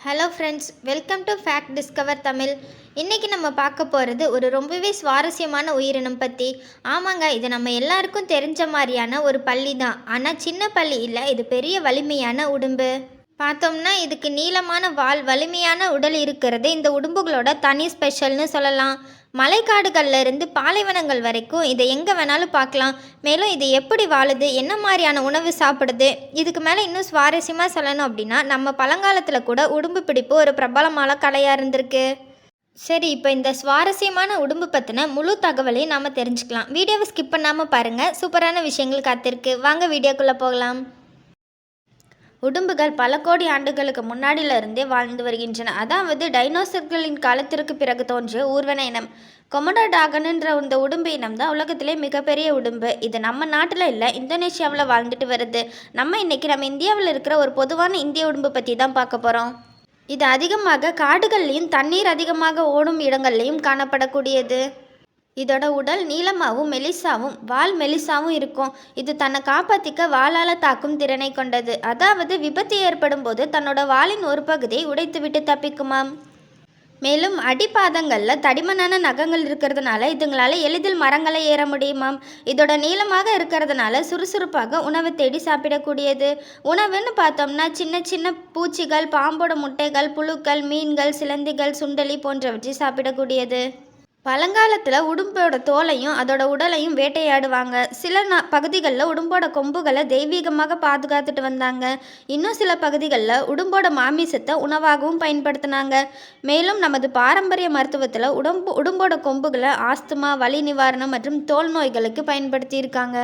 Hello friends, welcome to fact discover Tamil. இன்றைக்கி நம்ம பார்க்க போகிறது ஒரு ரொம்பவே சுவாரஸ்யமான உயிரினம் பற்றி. ஆமாங்க, இது நம்ம எல்லாருக்கும் தெரிஞ்ச மாதிரியான ஒரு பல்லி தான். ஆனால் சின்ன பல்லி இல்லை, இது பெரிய வலிமையான உடும்பு. பார்த்தோம்னா இதுக்கு நீளமான வால், வலிமையான உடல் இருக்கிறது இந்த உடும்புகளோட தனி ஸ்பெஷல்னு சொல்லலாம். மலைக்காடுகள்ல இருந்து பாலைவனங்கள் வரைக்கும் இதை எங்கே வேணாலும் பார்க்கலாம். மேலும் இது எப்படி வாழுது, என்ன மாதிரியான உணவு சாப்பிடுது, இதுக்கு மேலே இன்னும் சுவாரஸ்யமாக சொல்லணும் அப்படின்னா நம்ம பழங்காலத்தில் கூட உடும்பு பிடிப்பு ஒரு பிரபலமான கலையாக இருந்திருக்கு. சரி, இப்போ இந்த சுவாரஸ்யமான உடும்பு பற்றின முழு தகவலையும் நாம் தெரிஞ்சுக்கலாம். வீடியோவை ஸ்கிப் பண்ணாமல் பாருங்கள், சூப்பரான விஷயங்கள் காத்திருக்கு. வாங்க வீடியோக்குள்ளே போகலாம். உடும்புகள் பல கோடி ஆண்டுகளுக்கு முன்னாடியிலிருந்தே வாழ்ந்து வருகின்றன. அதாவது டைனோசர்களின் காலத்திற்கு பிறகு தோன்றிய ஊர்வன இனம் கொமோடோ டிராகன்ன்ற இந்த உடும்பு இனம் தான் உலகத்திலே மிகப்பெரிய உடும்பு. இது நம்ம நாட்டில் இல்லை, இந்தோனேஷியாவில் வாழ்ந்துட்டு வருது. நம்ம இந்தியாவில் இருக்கிற ஒரு பொதுவான இந்திய உடும்பு பற்றி தான் பார்க்க போகிறோம். இது அதிகமாக காடுகள்லையும் தண்ணீர் அதிகமாக ஓடும் இடங்கள்லையும் காணப்படக்கூடியது. இதோட உடல் நீளமாகவும் மெலிசாவும் வால் மெலிசாவும் இருக்கும். இது தன்னை காப்பாற்றிக்க வாளால் தாக்கும் திறனை கொண்டது. அதாவது விபத்து ஏற்படும் போது தன்னோட வாலின் ஒரு பகுதியை உடைத்துவிட்டு தப்பிக்குமாம். மேலும் அடிப்பாதங்களில் தடிமனான நகங்கள் இருக்கிறதுனால இதுங்களால் எளிதில் மரங்களை ஏற முடியுமாம். இதோட நீளமாக இருக்கிறதுனால சுறுசுறுப்பாக உணவு தேடி சாப்பிடக்கூடியது. உணவுன்னு பார்த்தோம்னா சின்ன சின்ன பூச்சிகள், பாம்போட முட்டைகள், புழுக்கள், மீன்கள், சிலந்திகள், சுண்டலி போன்றவற்றை சாப்பிடக்கூடியது. பழங்காலத்தில் உடும்போட தோலையும் அதோட உடலையும் வேட்டையாடுவாங்க. சில பகுதிகளில் உடும்போட கொம்புகளை தெய்வீகமாக பாதுகாத்துட்டு வந்தாங்க. இன்னும் சில பகுதிகளில் உடும்போட மாமிசத்தை உணவாகவும் பயன்படுத்தினாங்க. மேலும் நமது பாரம்பரிய மருத்துவத்தில் உடும்போட கொம்புகளை ஆஸ்துமா, வலி நிவாரணம் மற்றும் தோல் நோய்களுக்கு பயன்படுத்தியிருக்காங்க.